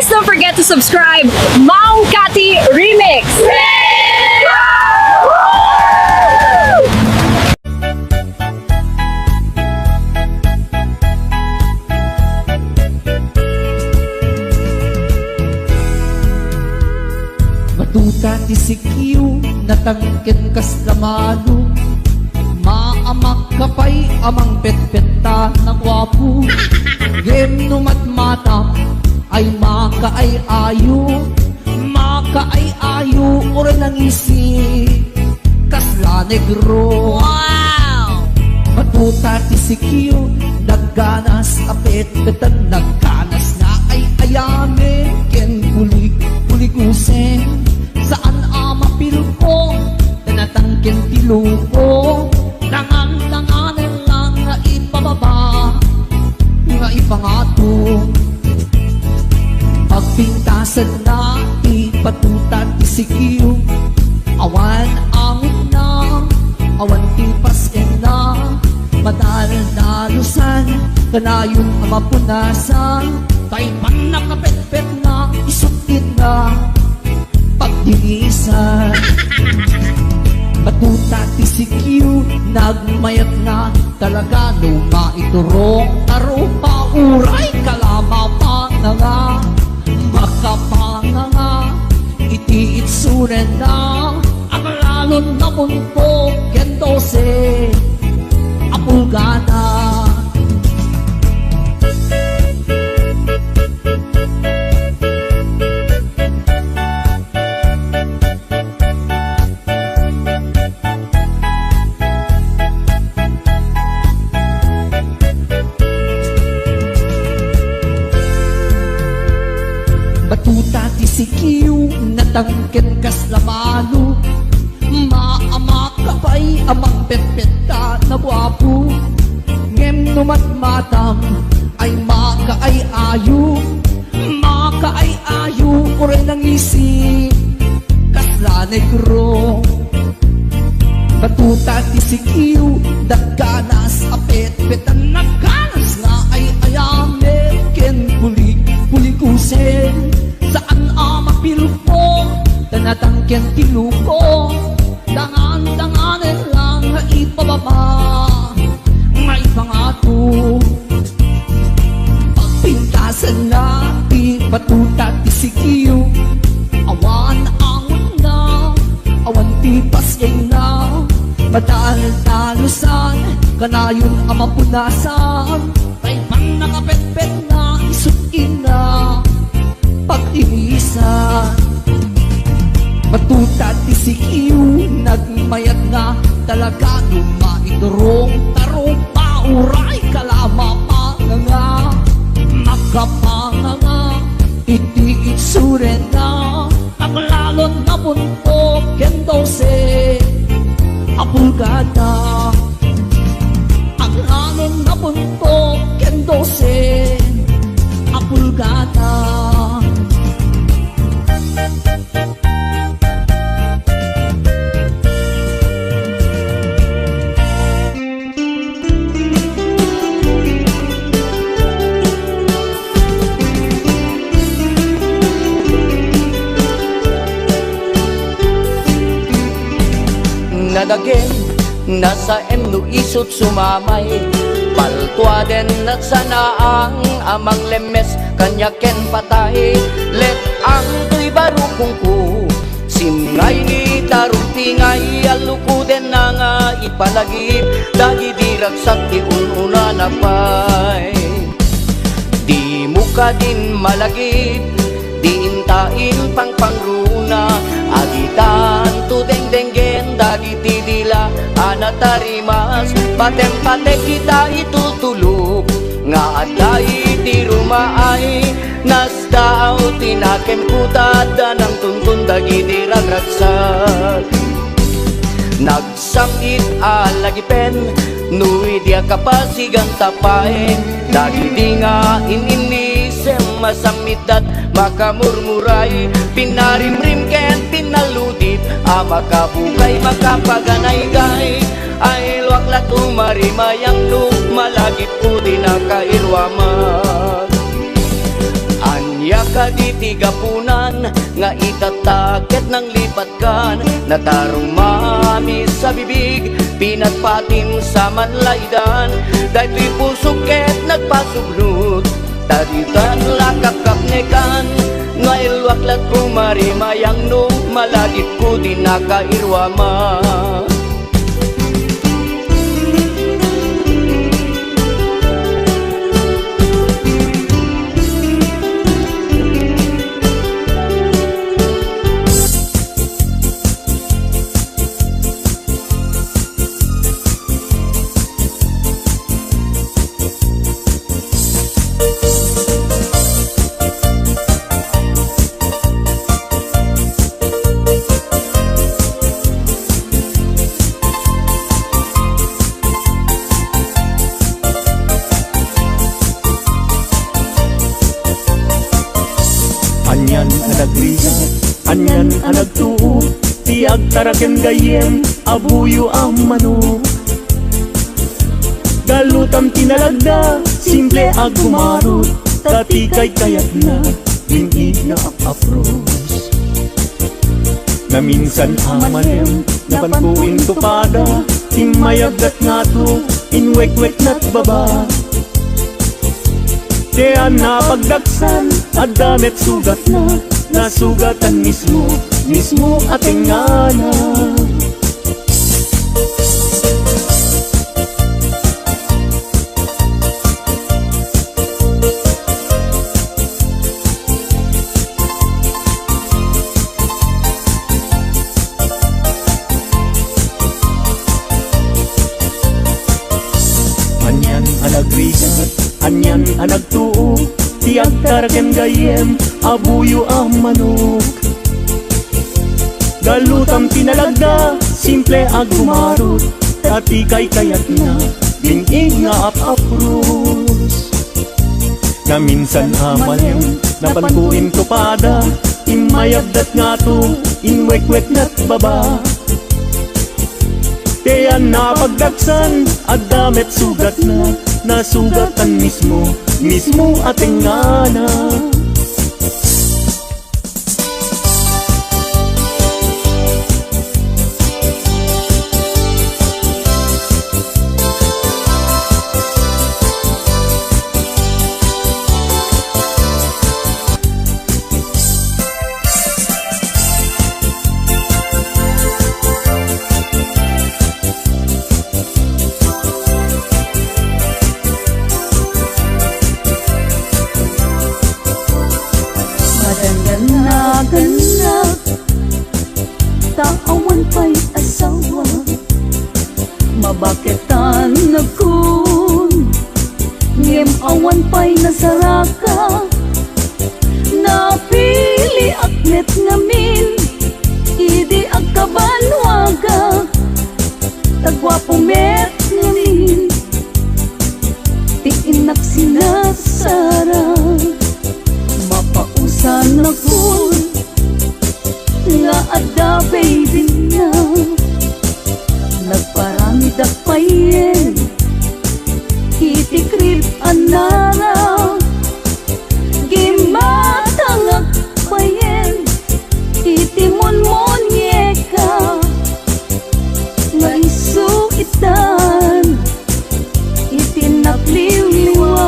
Please don't forget to subscribe Mau Kati Remix. Matuta ti sikiw, natangkin kas lamalo. Maamak kapay amang petpeta na gwapo. Game numat mata ay maka ay ayo. Maka ay ayo, ora nang isi kasla negro. Wow! Matuta ti sikiw, nagganas apet-petan. Nagganas na ay ayame, ken pulig-puligusen. Saan amapil ko, tanatangkin tiluko. Dangan-danganin lang nga ipababa, nga ipangatong. Pagpintasan na, ipatuta ti sikiw. Awan angin na, awan tipasin na. Madal na lusan, kanayon ang mapunasan. Kay pan nakapet-pet na, isukin na pagdilisan. Matuta ti sikiw, nagmayat na talaga. Luma iturong taro pa, uray kalama pa na nga. Makapanga nga, iti itsuren na. Ang lalon na munpo, kendose apulgana. Batuta ti sikiw, natangkin kas lamalo. Maamak kapay amang petpeta na buwapo. Ngem numat matam ay maka ay ayo. Maka ay ayo, ore nang isi kasla negro. Batuta ti sikiw, nagganas apet-petan. Nagganas nga ay ayame, ken pulikusen. Saan amapil ko, tanatangken tiluko. Dangan-danganin lang nga ipababa, nga ipangato. Pagpintasan na, ipatuta ti sikiw. Awan angon na, awan tipas na. Madal-dalusan, kanayon ang mapunasan. Kay pang nakapet-pet na, isukin na pag-inisan. Matuta ti sikiw, nagmayat na talaga. Luma iturong taro pa, uray kalama pa nga. Makapanga nga, iti itsuren na. Ang lalon na bunpo, kendose apulgana. Ang lalon na bunpo, kendose apulgana. Nadagin, nasa emno isot sumamay. Paltua den at sana ang amang lemes, kanya ken patay. Let ang tuy barukong ko, simngay ni tarupingay. Aluko den na nga ipalagip, dagi diragsak ti ununa na pay. Di mo ka din malagip, di intain pang pangruna. Agitan tu deng-denggen, dagi tidila anatarimas. Patem-pate kita itutulog, nga aday di rumaay. Nasdaaw tinakem kutada, ng tuntun dagi di ragragsak. Nagsamit alagipen, nui dia kapasigan tapay. Dagi di nga ininisem masamitat makamurmuray. Pinarimrim ken pinaludit, makabukay makapaganay-gay. Ay luwaklat umarimayang malagip ko di nakairwaman. Aya ka di tigapunan nga itatakit ng lipatkan. Natarong mami sa bibig, pinatpatim sa manlaydan. Dahil pusuket nagpasublot, taditan lakakapnekan. Ngailwaklat kumarimayang no, malagip ko di nakairwama. Anyan anagrigat, anyan anagtuo, tiag taraken gayem, abuyo ang manok. Galutam tinalagda, simple ag gumarot, tatikay kayat na, lingi na apros. Na minsan amalem, napankuin tupada, timayagdat nga to, inwek-wek na't baba. Kaya napagdaksan, at damit sugat na, nasugatan mismo, mismo ating anak. Anyan anagrigat, anyan anagtuo, tiag taraken gayem, abuyo ang manok. Galutam tinalagda, simple ag gumarot, tatikay kayat na, dingig nga apros. Na minsan amalem, napankuin tupada, imayagdat nga to, inwek-wek na't baba. Kaya napagdaksan, at damit sugat na, nasugatan mismo, mismo ating anak. Ganap, taawan pa'y asawa, mabaketan nagkun, ngem awan pa'y nasaraka, napili aknet ngamin, idi agkabanwaga, tagwapo met ngamin, tiinak sinasara, mapausan nagkun, nga ada baby na nagparami dakpayen itikrip anara gimatangak payen itimonmon yeka nga isu itan itinakliliwa.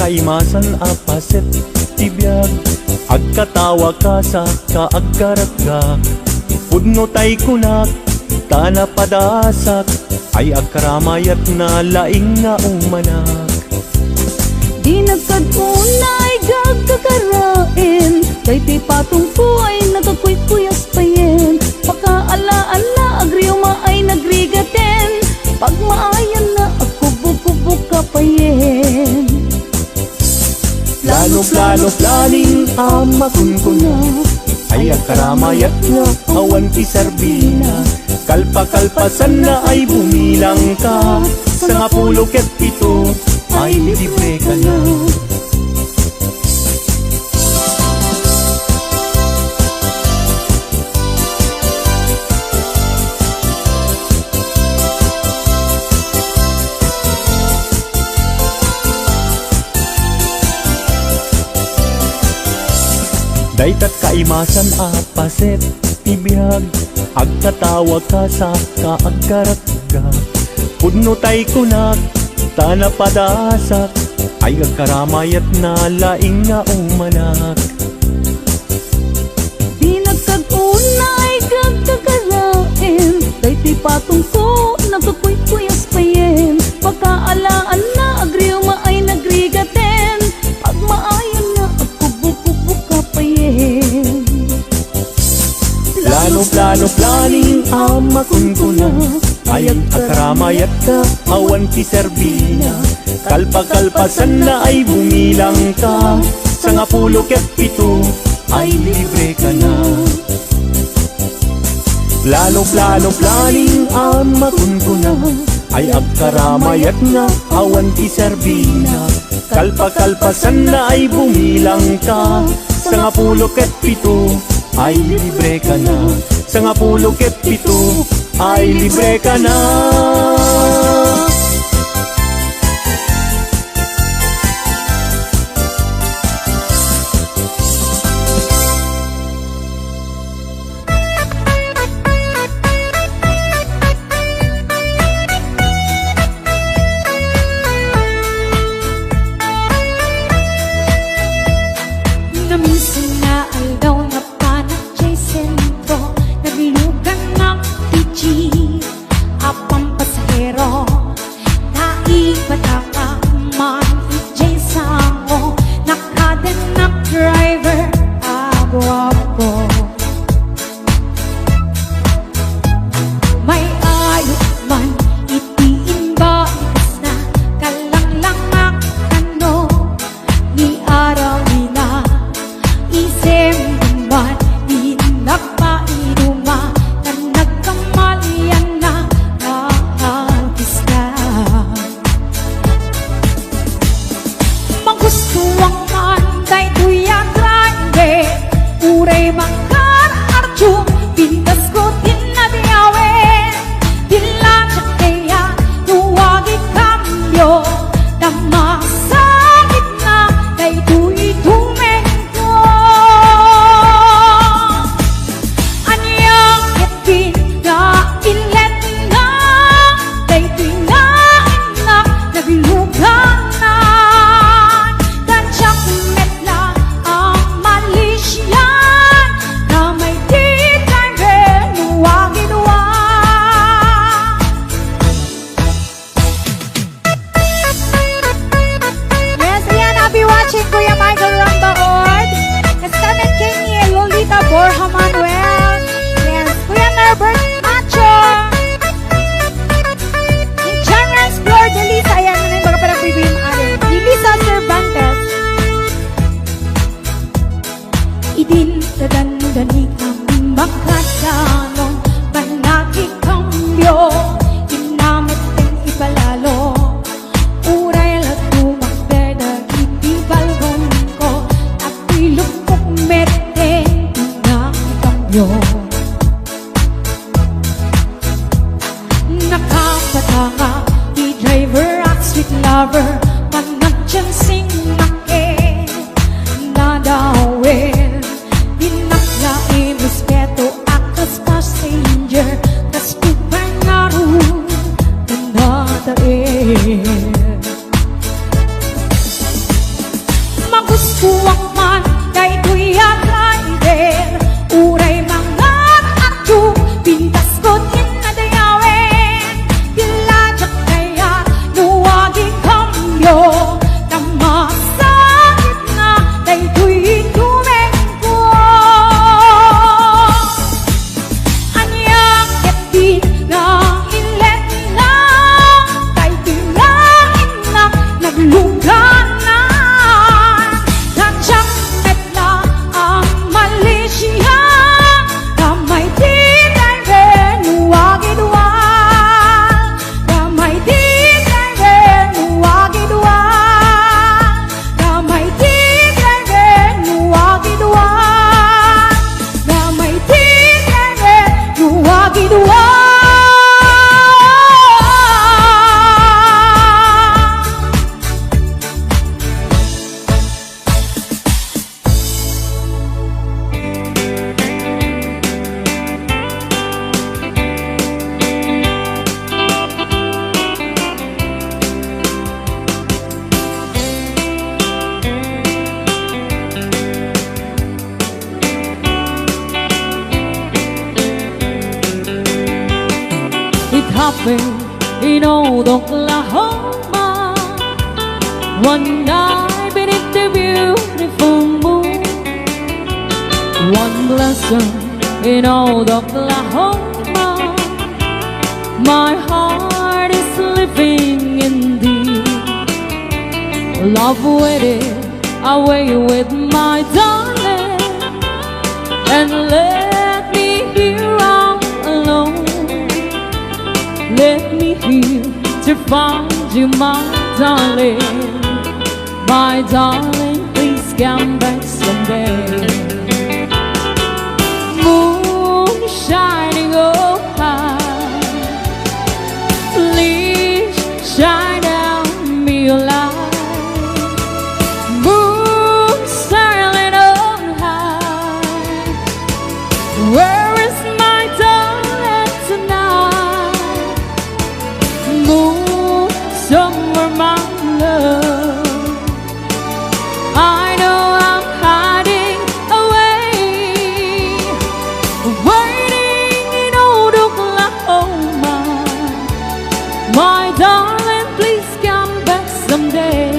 kaimasan apaset tibiyag agkatawa ka sa kaagkaragak pudno tay kunak tana padasak ay agkaramayat na laing nga umanak. Di nagkadunay gagkakarain kay ti patungko ay nagkakuykuyas payen pakaala-ala agriyo maay nagrigaten pag maayan na agkubog-kubog ka payen. Plano planing ama kunkuna ay agkaramayat nga awan ti sarbina kalpa-kalpasan na ay bumilang ka sa 17 ay libre ka na. Daytat kaimasan apaset tibiyag agkatawa ka sa kaagkaragga pudno tay kunak tana padasak ay agkaramayat na laing nga umanak. Di nagkadunay gagkakarain kay ti patungko nagkakuykuyas payen pakaala-ala na agriyo maay nagrigaten pag maayan na agkubog-kubog ka payen. Plano planing ama kunkuna ay agkaramayat ka awan ti serbina kalpa-kalpasan na ay bumilang ka sa 17 ay libre ka na. Plano planing ama kunkuna ay agkaramayat nga awan ti serbina kalpa-kalpasan na ay bumilang ka sa 17 ay libre ka na. Sa 17 ay libre ka na. Naminsan na aldaw na panak jay sentro Nabilugan ng PG Apang pasahero Huwag man kay tuya kaider Uray mga arju Pintas ko tinadayawin Dilajak kaya nuwaging kambyo Tama sa gitna Kay tuy tumengko Anyang keti na ilet na Kay tinain na naglugan In old Oklahoma, one night beneath the beautiful moon. One blossom in old Oklahoma, my heart is living in thee. Love waited away with my darling, and let me here all alone. Let me here to find you, my darling. My darling, please come back someday. Moon shining oh high, please shine down me your light. Moon sailing on high, where is my darling tonight? Moon, somewhere my love, I know I'm hiding away, waiting in old Oklahoma. My darling, please come back someday.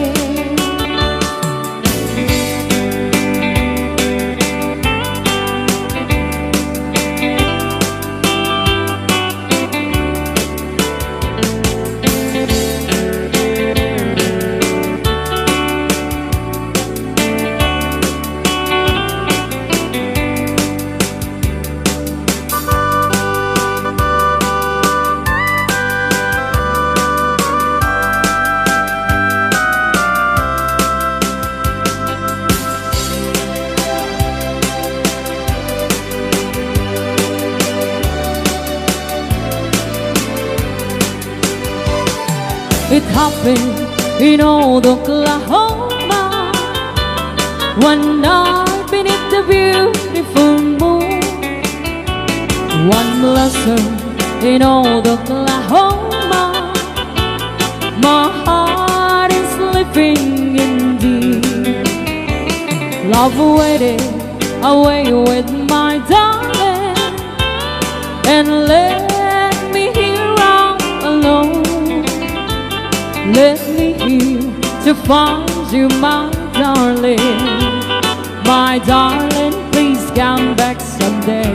It happened in old Oklahoma, one night beneath the beautiful moon. One blossom in old Oklahoma, my heart is living in thee. Love waited away with my darling, and let me here all alone. Let me here to find you, my darling. My darling, please come back someday.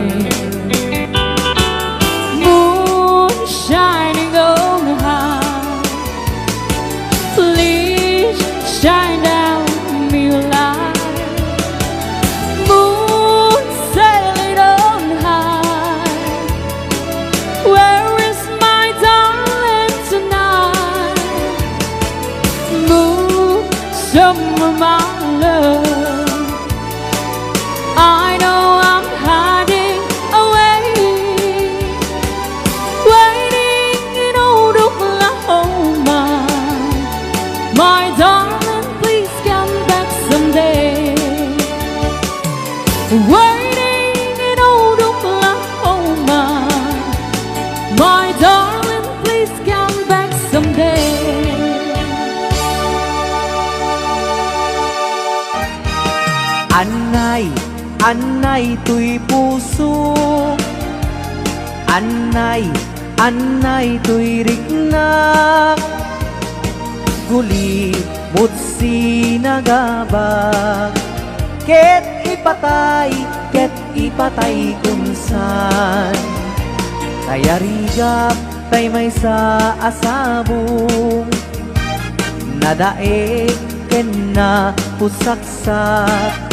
Moon shining on high, please shine down me your light. Moon sailing on high, where is my darling tonight? Moon, somewhere my love, I know I'm hiding away, waiting in old Oklahoma. My darling, please come back someday. Waiting in old Oklahoma. My darling, please come back someday. Anay tuy puso, Anay tuy riknak, Guli mo't sinagabak, Ket ipatay kunsan, Tayarigap tay may sa asabong, Nadaek ken na pusaksak,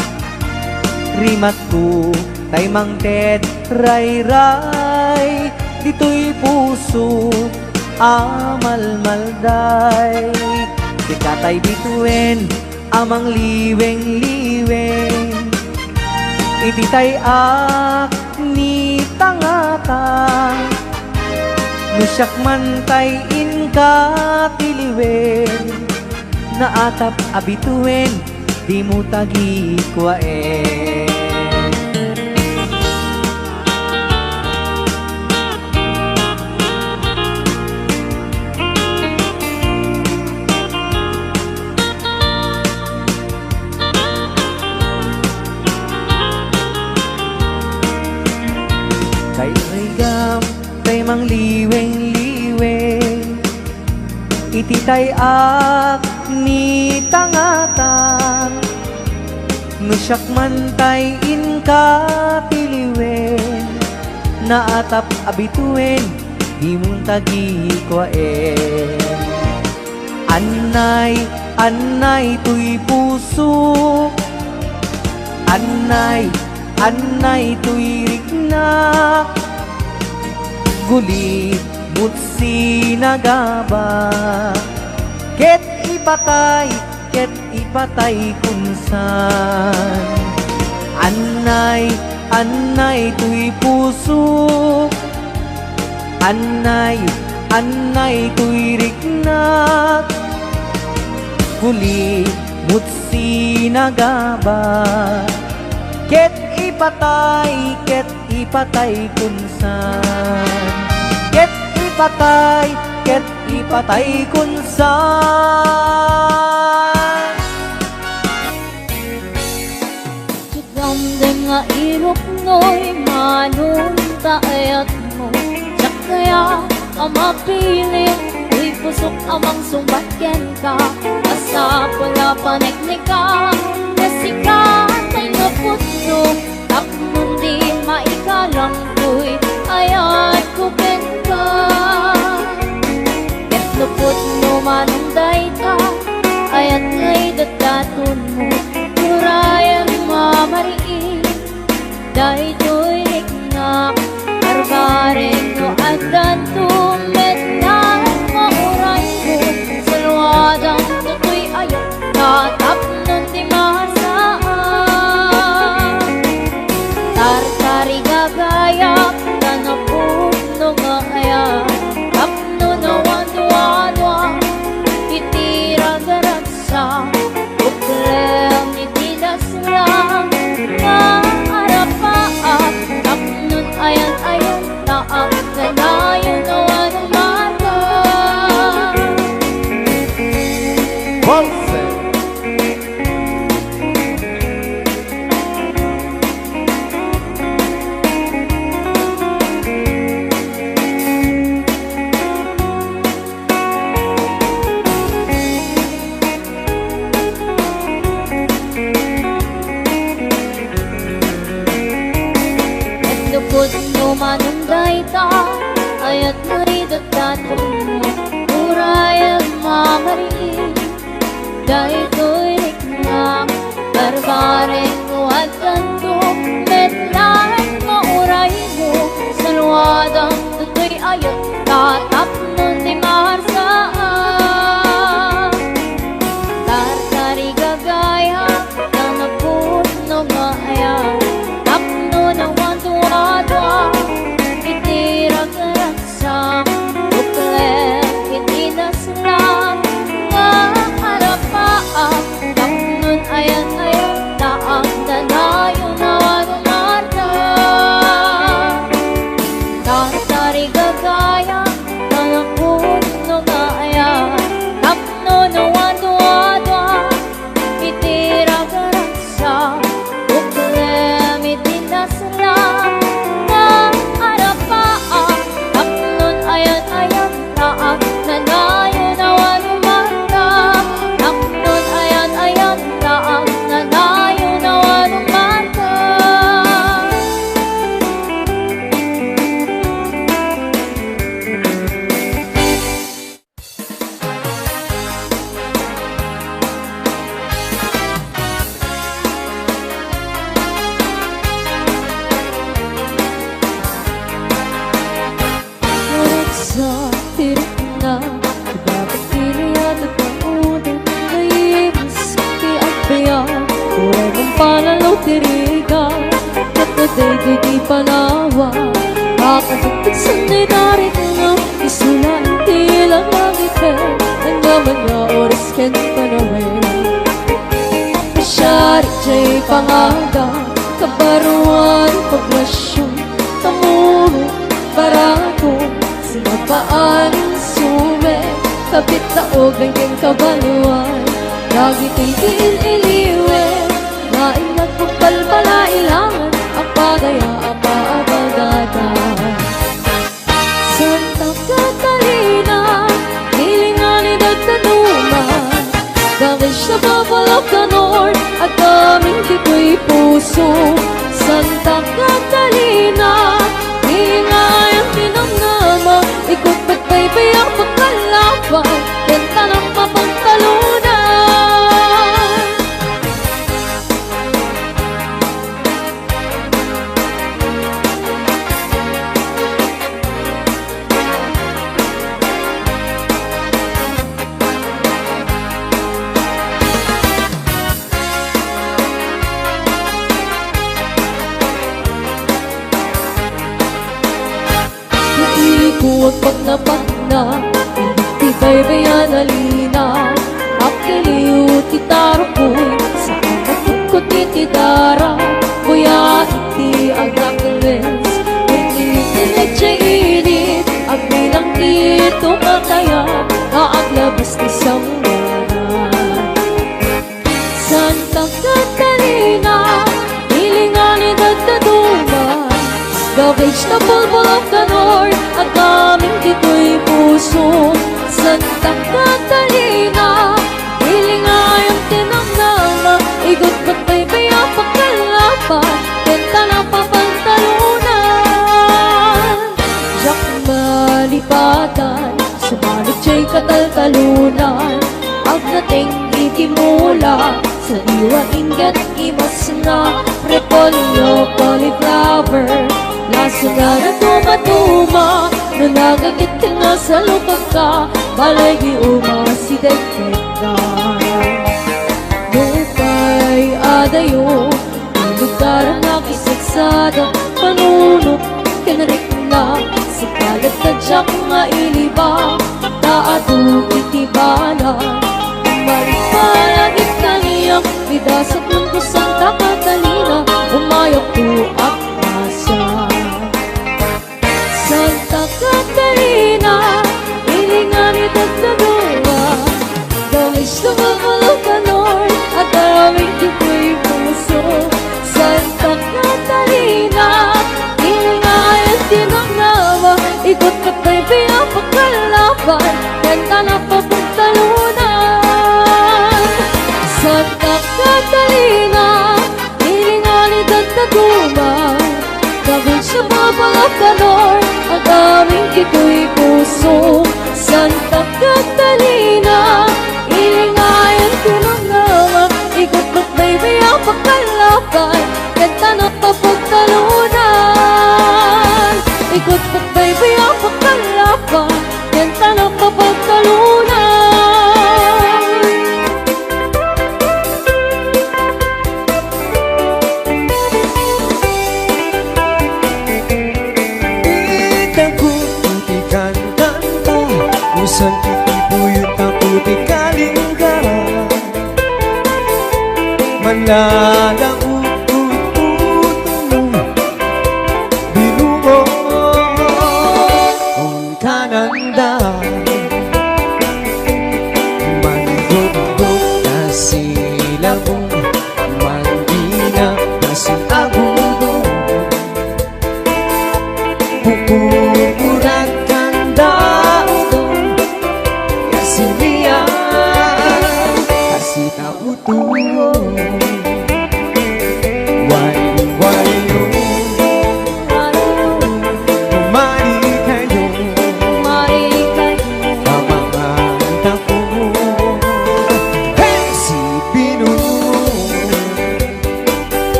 Rimat ko tay mangted ray-ray, Dito'y puso amalmalday. Sikatay bituin amang liweng-liweng, Ititay ak ni tangatang, Nusyak man tay inka tiliwen, Naatap abituin di mo tagi kwaen. Kay rigam, kay mang liweng-liweng, Ititay ak ni tangatang, Nusyak man tay inka tiliwen, Naatap abituin di mong tagi kwaen. Anay tuy puso, Anay tuy riknak, Guli mo't sinagabak, Ket ipatay kunsan. Anay tuy puso, Anay tuy riknak, Guli mo't sinagabak, Ket ipatay kunsan. Ket ipatay kunsan. Chikramdam nga irok no'y manunta ayat mo, Tsak kaya ang mapiling, Uy pusok amang sumbatyan ka, Asa pala paniknika, Nasikatay nga puso, Takmon di maikalang ko'y ayat ko ka. Ket lupot mo manunday ka, Ayat nga'y dadaton mo, Urayan mamariin, Dahil to'y riknak, Arbaren mo at dantumet na mauray mo, Salwadang tutoy ayat, Tatap nun di mahasaan. Tartari gagayap, Tanapot no gaya, Tapno na wadwa-dwa, Itira garatsa, Uklem ni tidas lang, Naarapaap, Tapnon ayan-ayan, Taak kanayon na wanong mata. Lupot mo manunday ta, Ayat nga'y dadaton mo, Uray at mamariin, Dahil to'y riknak, Barbaren mo at gantok, Metlahan mauray mo, Salwadang tutoy ayat, Tatap nun di maharsaan. Tartari gagaya, Tanapot no gaya, Tapno na wadwa-dwa, Itira garatsa, Uklem itinas lang, Naarapaap, Tapnon ayan-ayan, Taak tiriga Nataday ko'y di panawa Kakatagtag sa ninarin na Isula hindi lang langit Ang naman nga oras ken panawin Masyari jay pangada Kabaruan paglasyon Tamuro barato Sinapaan sume Kapit na o ganyan kabaluan Lagi tingin iliwe Lain nagpagbalbala ilangan Ang pagaya ang paabagada Santa Catalina Hilingan idagtanuman Dahil siya babalak na Lord At kaming dito'y puso Santa Catalina Hilingan ang tinamnama Ikot ba't ba'y bayang pagkalaban Kenta ng mapagtalunan Huwag pag hindi baybayan alina Akiliw titaro ko'y sa anak ko titidara Kuya iti agakilis Hindi siya init Ang bilang dito mataya Kaaglabas ni Sambaran Santa Catalina Hilingan ni Dagdaduma The vegetable of the North At kaming dito'y puso Santa Catalina Hilingan ang tinamnama Igot ba't ba'y bayang pagkalaban Kenta na papantalunan Jack malipatan Sumalit siya'y kataltalunan Ang nating ikimula Sa iwa ingat imas na Repolyo, cauliflower Laso na na tumatuma Nung nagagit ka nga sa lupag ka Balay si dagdag ka Lupay adayo Ang lugar ang nakisagsada Panunok kanarik na Sa kalat na jack nga iliba Taado itibala Maripalagit ka niyang Bidasat ng ko Santa Catalina Umayok ko at nasa Santa Catalina Hilingan idagdaguwa Dahil sa mamalog ka Lord At aming dito'y puso Santa Catalina Hilingan ang tinamnama Ikot ka ba'y pinapagkalaban Kanta na papagtalunan Santa Catalina Hilingan idagdaguwa Dahil sa babalak ka Lord Ang aming dito'y puso Santa Catalina Hilingan ang tinamnama Ikot ba't ba'y bayang pagkalaban Kanta na papagtalunan Ikot ba't ba'y bayang pagkalaban Kanta na papagtalunan Usan itibuyot ako di kalingga Manlalang utututong Binungo Kung kananda Manggugog na silabong Mandina na sinagudo Pupurat kanda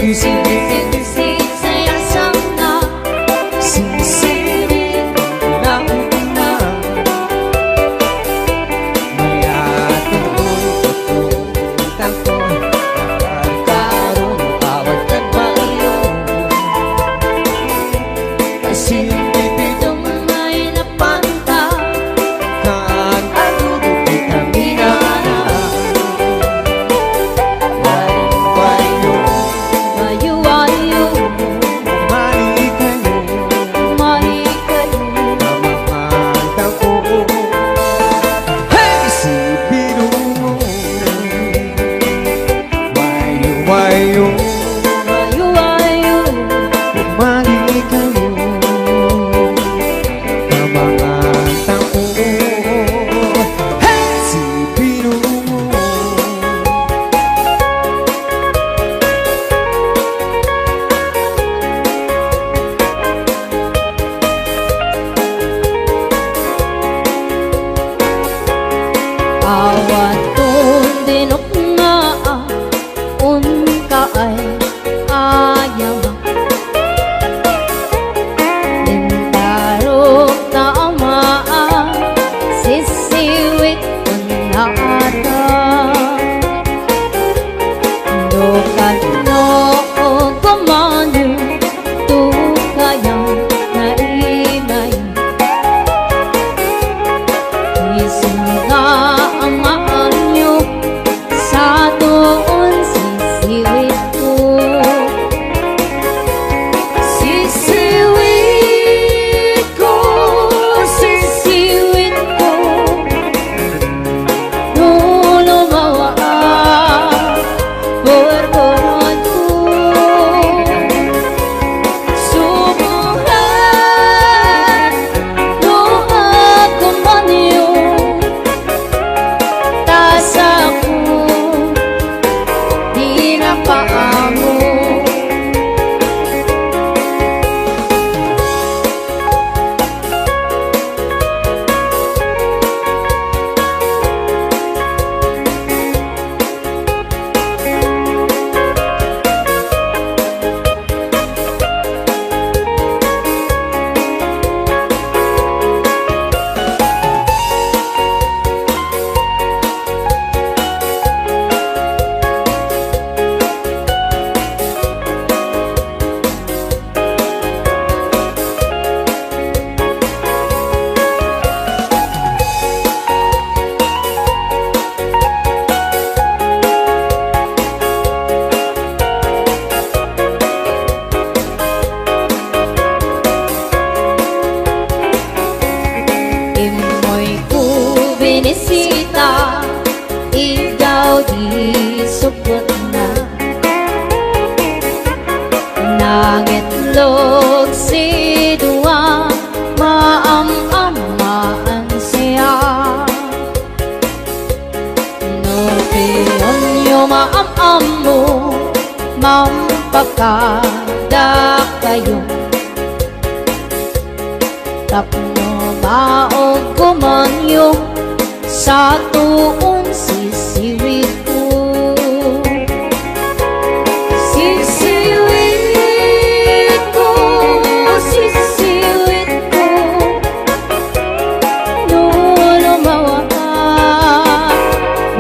Sisi saya sana Sisirin na una Mayatan ko'y tututan ko Nagkaroon bawat nagbayo Kasi Itong may napanta kan aludo di kami na Wayo-wayo Wayu-wayu Mali kayo Mali kayo na mga tao Hey! Si Binungo Wayo-wayo Wayu-wayu Mali kayo na mga tao Hey! Si Binungo Awat kong dinok nga un ka ay ayaw Lintarok na amaan sisiwit ang nata Dokan noong kumanyo tukayang naimay Isunga ang maanyo sa doon sisiwit ko Sisiwit ko, sisiwit ko Nung lumawa burburon ko Subuhan nung ako manyo Tas ako di na paamo Imoy ko binisita Ikaw di supot na Nangitlog si Dua Maam-amaan siya Nupiyon nyo maam-am mo Mampakada kayo Tapno maog kumanyo sa tuon sisiwit ko Sisiwit ko, sisiwit ko Nung lumawa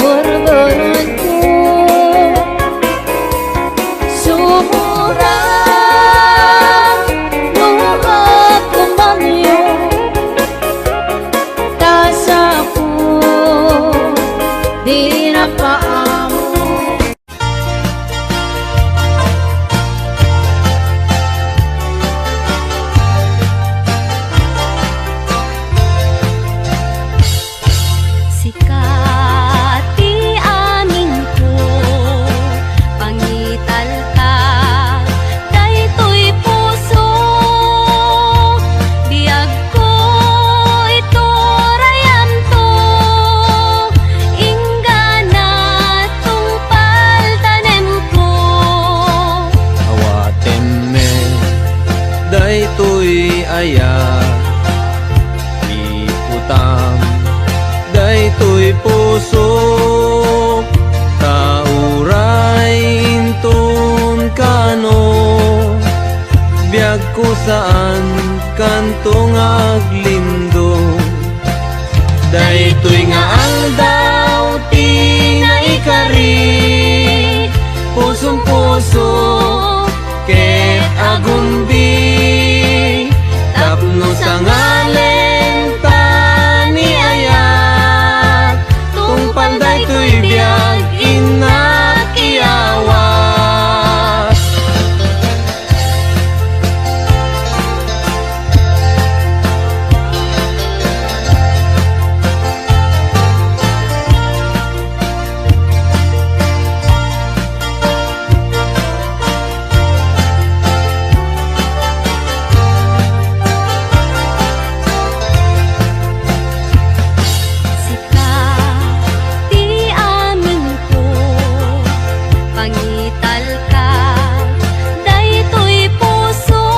burburon ko Sumuran nung ako manyo Tas ako di na paamo Sikati aning ko pangital ka daytoy puso diag ko iturayan to ingana tungpal tanem ko Awaten me daytoy aya iputang daytoy puso tauray ton kano kusaan kantong aglindo. Daytoy nga aldaw ti naikari, pusong puso ket agumbi, tapno sa ngalen ta ni ayat, tungpal daytoy biag inakiyawat. Sika ti amin ko, pangital ka, daytoy puso,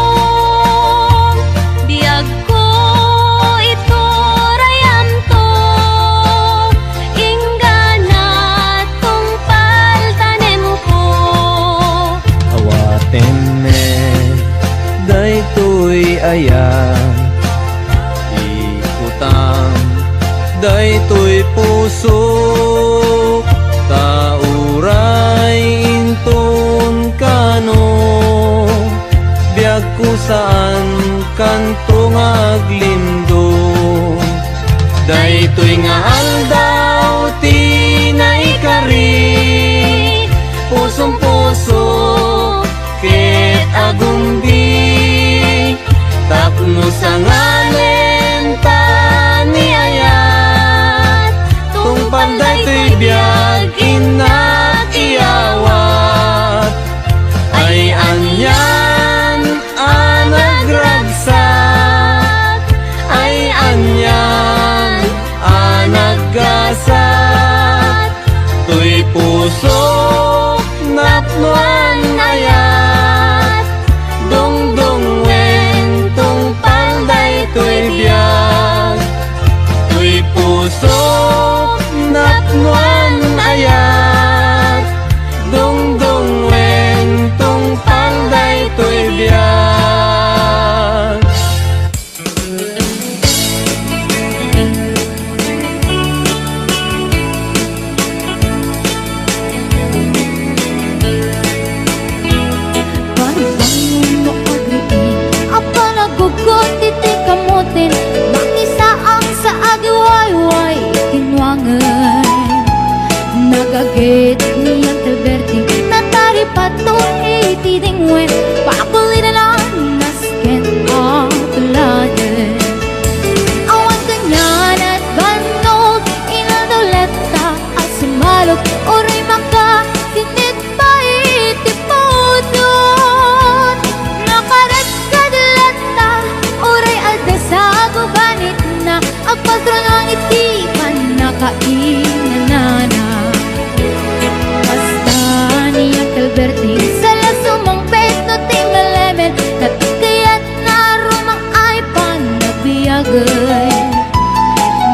biag ko ito rayam to, inggana tungpal tanem ko. Awaten me daytoy ayan, ikutang daytoy puso, tauray inton kano, biag kusaan kantong aglindo. Daytoy nga aldaw ti naikari, pusong puso ket agumbi, tapno sa ngalen ta ni ayat, tungpal daytoy biag inakiyawat. Ay anyan anagragsak, ay anyan anaggasat, tuy puso napnuan ayat, dongdongwen tungpal daytoy biag, tuy puso napnuan ayat, dongdongwen tungpal daytoy biag. Banbangon mo agriin, apa nagugot iti kamutin, mangisaang sa agiwayway tinwangan. Nagagit niyang Alberti, natari patong iti dingwen, pakulinan ang nasken ang tulayan. Awan kanyan at banog, inadoleta at sumalog, oray maka, tinit pa iti pudon. Nakarat kadalata, oray aldasago banit na, ang patron ang iti panakainanana. Basta niya Alberti, sala sumang peto timalemen, natikayat na rumang ay panagbiagay.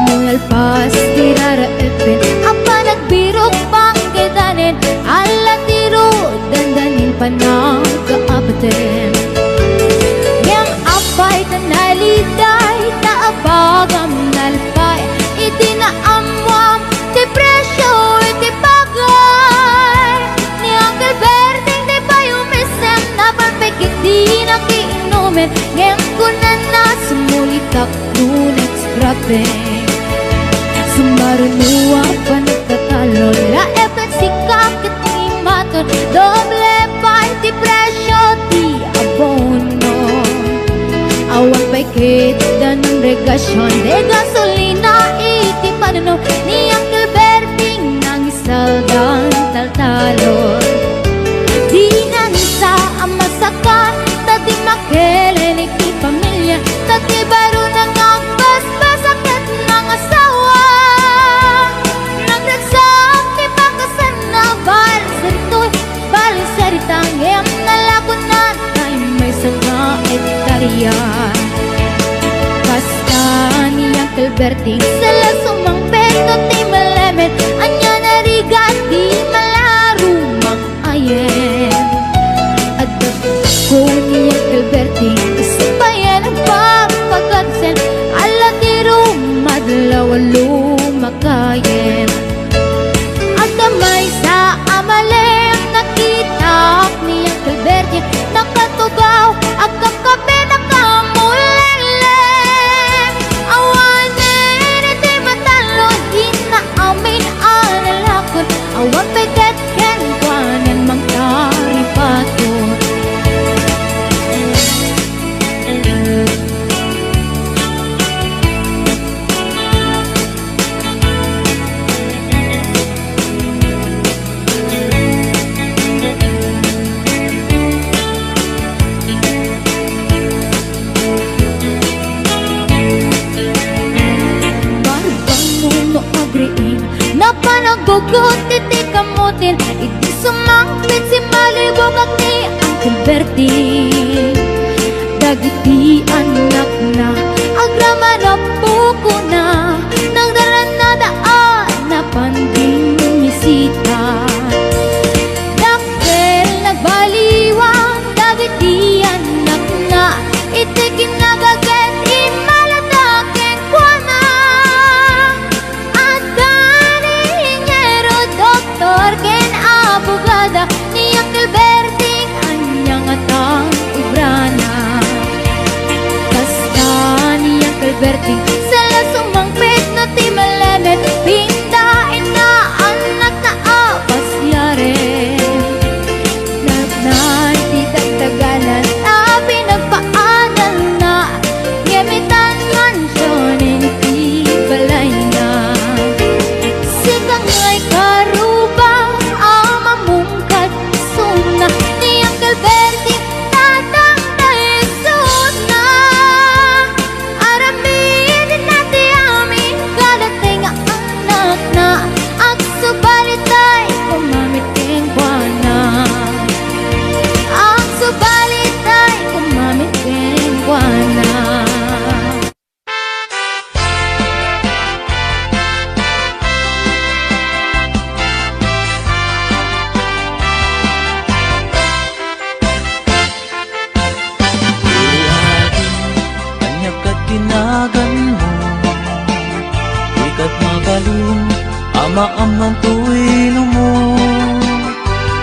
Mungalpas tiraraepin, apa nagbirok pang kedanin, ala tiro dandanin panagkaabatin. Yang apay tanaliday, taabagam nalpay, iti naamwam, ti presyo, iti bagay. Ni Uncle Berting, di pa yumisem, na palpikit di nakiinumin, ngayon ko na sumulitak nunit scrapping. Sumarunuwa pa nagtatalo, la efek sikakit ni maton, doble pa ti presyo, ti abono. Awan pa'y kita ng regasyon, de gasolina iti panuno, ni Uncle Berting nang isaldan taltalon. Di nang isa ang masaka, tati makelen iti pamilya, tati baro nang ang basbasakit ng asawa. Nagdagsak ti pakasan na baliseritoy, baliseritang em nalakunan, ay may sanga hektarya. Basta ni Uncle Berting, sala sumang peto ti malemen, anya narigat di malarumang ayen. At ko ni Uncle Berting, Hugot iti kamutin iti sumangpit si malibog at ni Uncle Bertie. Dagiti anak na agrama na puko na nagdaran na daan na panding misita. Dakkel nagbaliwan dagiti anak na iti kinagaget imalataken kwa na. At kaningero doktor ken abogada ni Uncle Bertie anyang atang ibrana. Ni Uncle Bertie sala sumangpit na ti malemet pindain na anak na apas yare. Nagnan ti dagdaganan na pinagpaaral na yemitan mansyonin ti balay na. Sikang ngay karubang amamungkat suna ni Uncle Bertie tatang taisod na. Aramin natin amin kadating anak na at subalitay kumamiting buwana. Ang subalitay kumamiting buwana. Kanya kat tinagan mo, ikat magaling, ama-amang tuwino mo.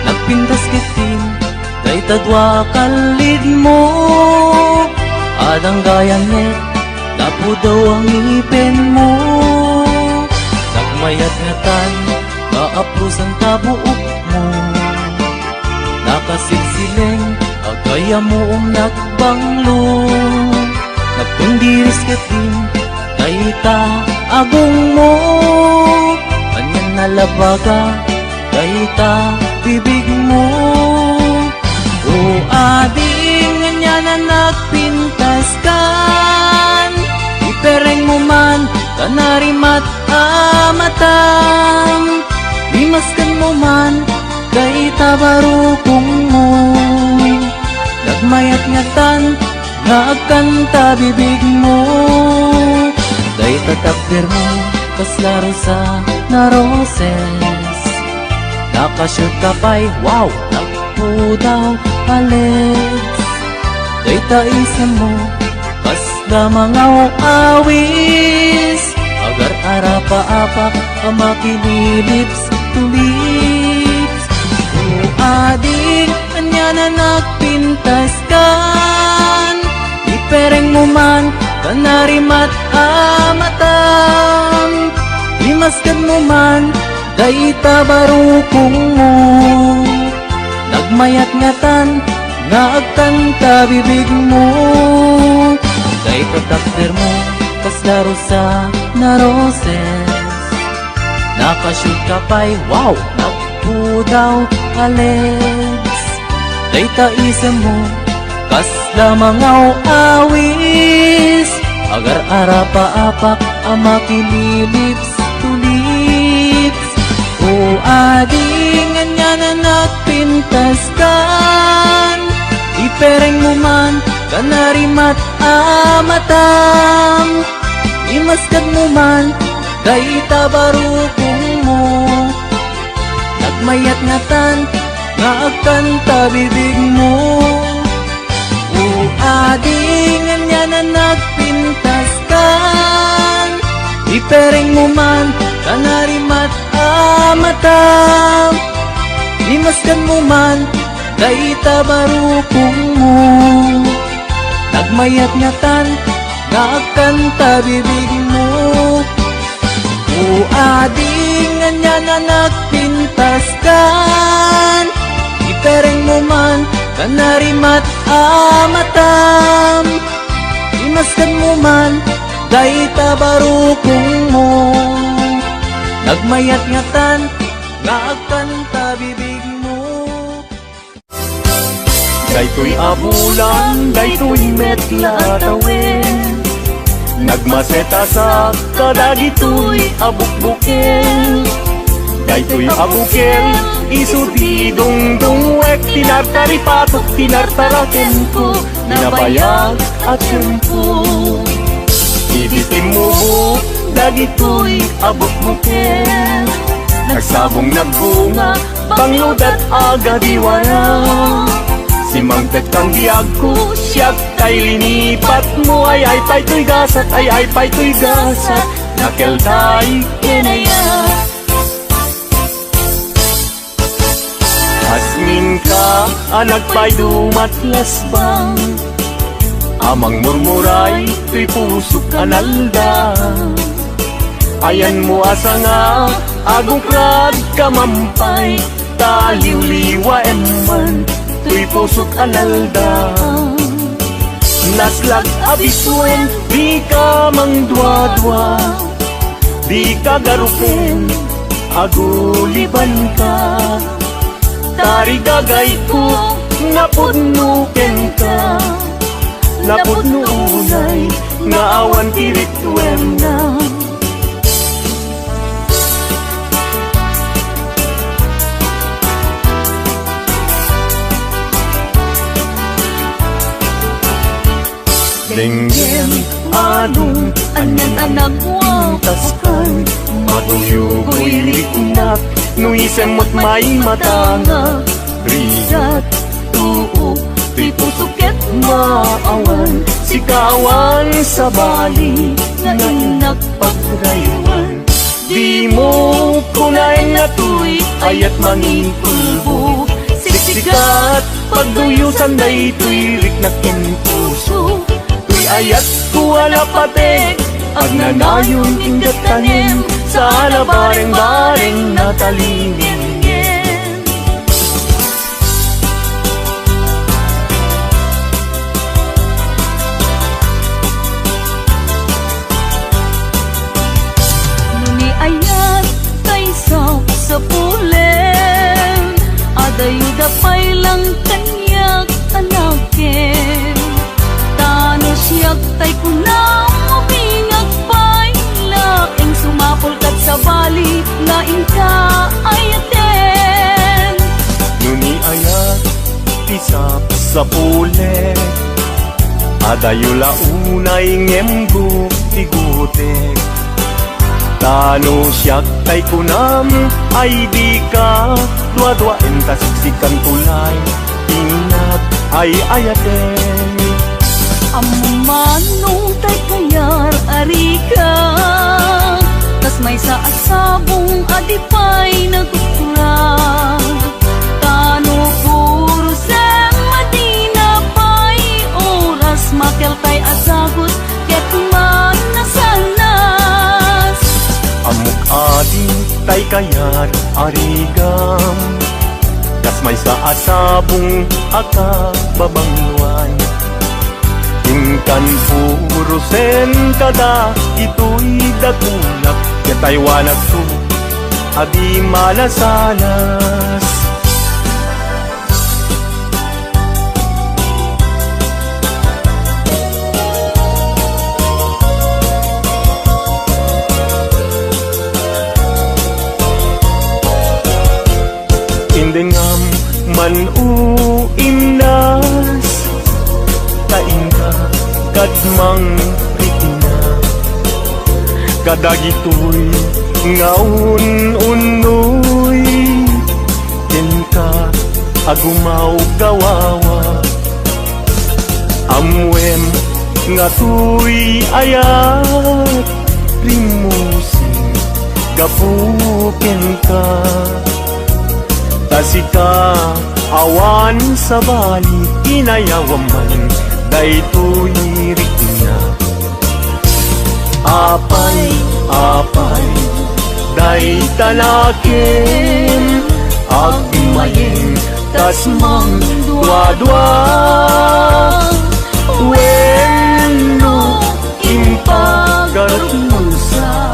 Nagpintas kitin, kay tadwa kalid mo. Adang gayanet, lapo daw ang ipin mo. Nagmayat nga tan, maapros ang tabuok mo. Nakasilsileng, agaya mo nagbanglo. Nagpundiris katin, kaita agong mo. Kanyan nalabaga, kaita bibig mo. O ading, ganyan na nagpintas kan. Ipereng mo man, kanarimat amatam. Limaskan mo man, kaita barukong mo. Nagmayat ngatan, nagkanta bibig mo. Day tatakder mo, kaslaro sa na roses. Nakashoot ka pa'y, wow, nakpo daw palets. Day taisan mo, kasla mga awis. Agar arapa-apak, amakililips to lips. O ading, kanya na nagpintas kan. Ipereng mo man, kanarimat amatam. Limaskan mo man, daita barukong mo. Nagmayat ngatan, nagkanta bibig mo. Daita takder mo, kaslaro sa na roses. Nakashoot ka pa'y, wow, nagpo daw alets. Daita isa mo, kasla mga awis. Agar arapa-apak, amakililips to lips. O ading, anya na nagpintas kan. Ipereng mo man, kanarimat amatam. Imaskan mo man, daita barukong mo. Nagmayat ngatan, nagkanta bibig mo. O ading, anya na nagpintas kan. Ipereng mo man, kanarimat amatam. Limaskan mo man, daita barukong mo. Nagmayat ngatan, nagkanta bibig mo. O ading, anya na nagpintas kan. Ipereng mo man, kanarimat amatam. Imaskan mo man, daita barukong mo. Nagmayat ngatan, nagkanta bibig mo. Daytoy abulan, daytoy metla tawin. Nagmaseta sa kadagitoy abukbukin. Daytoy abukel, isuti dungdungwek, tinartari patok, tinartaraken ko, nabayag at tempo. Ibitim mo, dagitoy abot bukel, nagsabong nagbunga, bangludat aga diwara. Si Mangtet kang biyag ko, siyak kay linipat mo, ay pa'y gasat, ay pa'y gasat, nakeltay kinaya. Asmin ka, anak pa'y dumatlas bang, amang murmuray, tuy pusok analda. Ayan mo asa nga, agokrad kamampay, taliw-liwa eman, tuy pusok analda. Naslag abisuen, di ka mangdwa-dwa, di ka garupen, aguliban ka. Tari gagay ko, napudnuken ka, napudnunay, nga awan tirituem na. Dengen anong anyan anak mo taskan, matuyugoy riknak, nuisemot may matanga. Rigat, tuo, tuy pusuket maawan, sikawan sa bali, nga inak pagraywan. Di mo kunay nga tuy, ayat mangin pulbo, siksikat, pagduyusan day tuy riknakin puso. Ayat ko alapatek, ag nanayon ingat tanim, sa alabareng-bareng natalingin. Nuni ayat kay sa pulen, adayuda pa'y lang kanyak anakin. Siyak tay kunang umingag pa'y laking sumapol kat sa bali, nga inka ayaten. Nuni ayat, tisap sa pule, adayula unay ngemgo tigutek. Tano siyak tay kunam, ay di ka, dua-dua entasiksikan tulay, ingat ay ayaten. Amanong tay kayar arika, tas may sa asabong adipay nagukura. Tano puro sen madina pa'y oras, makel tay asagot ket man nasanas. Amok adi tay kayar arigam, tas may sa asabong aka babangwan. Ingkan puro sen kada, ito'y dagunak, yatay wanag to, adi malasanas. Indengam manuimnas, kainka kadmang ritina, kadagitoy ngaun-unoy, kenka agumaw gawawa. Amwem nga tuy ayat, rimusin gapuken ka. Tasika awan sa bali, inayawaman, daytoy rikna. Apay, day talakin, agmayin, tas mang dua-dua. Weno impagarusa,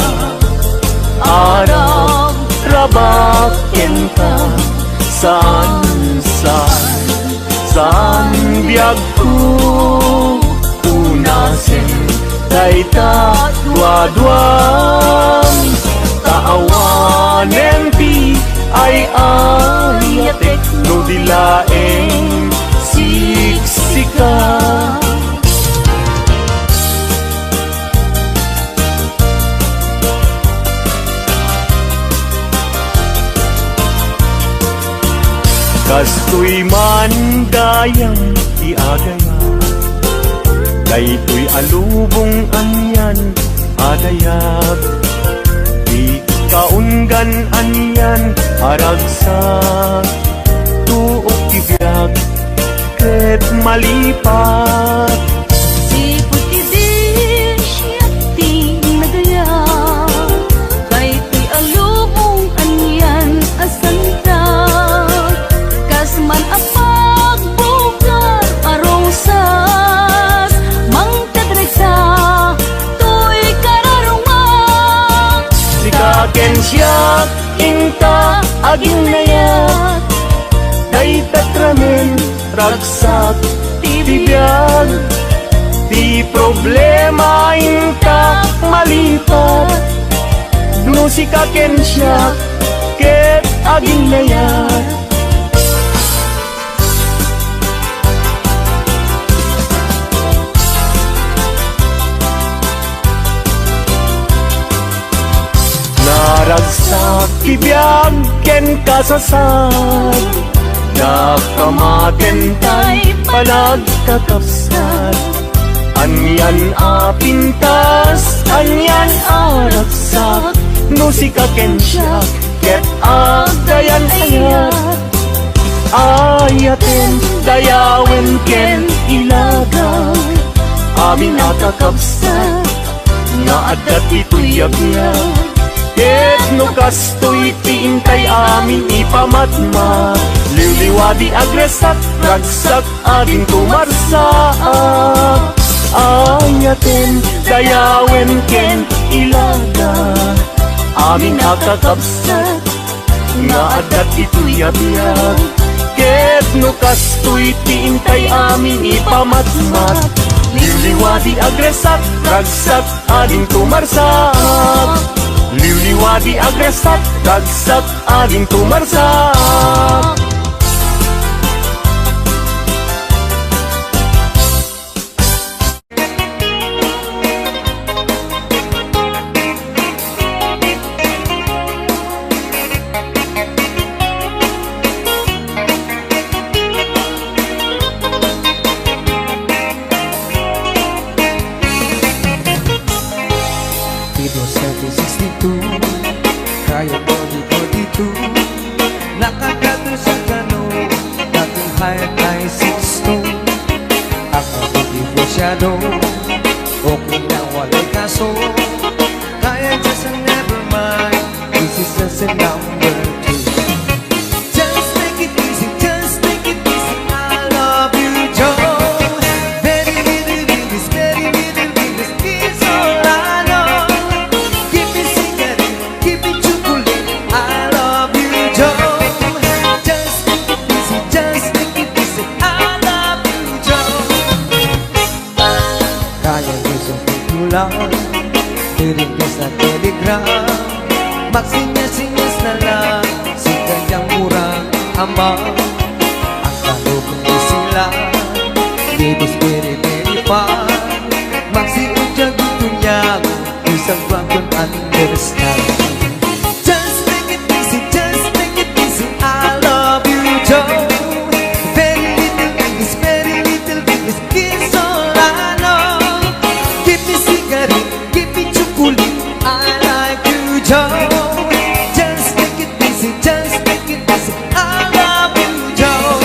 arab rabaken ka. Saan biyag ko unasin, day ta dua-duang Kaawanen ti ay ayatek no dilaeng siksika. Kastoy man dayang iagaya, daytoy alubong anyan adayag. Di kaunggan anyan aragsak, tuok ibiyag ket malipat. Si putibin siya ting nagaya, kay tuy alubong anyan asanta. Kasman apag bukar arosas, mangkadregsa tuy kararungan. Sikaken siya inta aging nayat, day tatramen ragsak tibiyag. Di problema inta malipat, no sikaken siya ket aging nayat. Naragsak tibiyag ken kasasad, nakamaten tay panagkakapsat. Anyan apintas, anyan aragsak, no sikaken siya ket agayan ayat. Ayaten dayawen ken ilaga, amin nakakapsat, nga adat ito'y yabiyag. Ket no kastoy tiintay amin ipamatma, liwliwadi agresak ragsak aging tumarsaak. Ayaten dayawen ken ilaga, amin nakakapsat, nga adat ito'y yabiyag. Ket no kastoy tiintay amin ipamatmat, liwliwadi agresak ragsak aging tumarsaak. Liwliwadi agresak ragsak aging tumarsak. Tito 762, kaya ko dito nakagato sa gano'n, dating height ay 6 stone. Ang mabuti masyado, okay na walay kaso, kaya just a never mind, this is just a number 2. Just take it easy, I love you, Joe. Very little bit, is all I know. Give me cigarette, give me chocolate, I love you, Joe. Just take it easy, I love you, Joe. Kaya gusto kong lang, tiring ka sa telegram, magsinyas-sinyas na lang, si kanyang murang ama. Ang kalupang di sila, lidos very far, magsiudyag dito niya, isang dragon understand. Just take it easy, I love you, Joe. Very little bit, is all I know. Give me cigarette, give me chocolate, I like you, Joe. Just take it easy, I love you, Joe.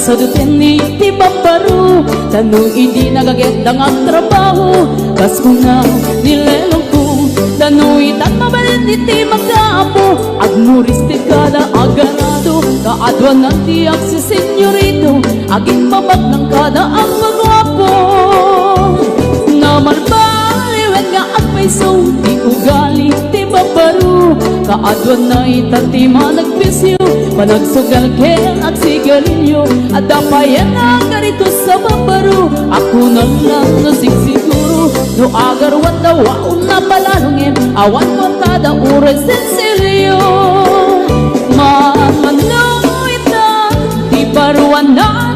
sa dutin ni ti babaru tanong hindi nagagenda nga trabaho kas ko na nilelong ko tanong itan mabalin iti magkaapo agmuris ti kada agarado kaadwan ng tiyak si senyorito aging mabag ng kada ang magwapo naman baliwen nga agpaiso di ugali ti babaru kaadwan na itatima nagpisyo panagsugal ken at sigarilyo at dapayan ang garito sa babaru ako na lang nasigsiguro no agarwan daw waon na palalungin awan mo kada oras sensilyo mamanoy na di baruan na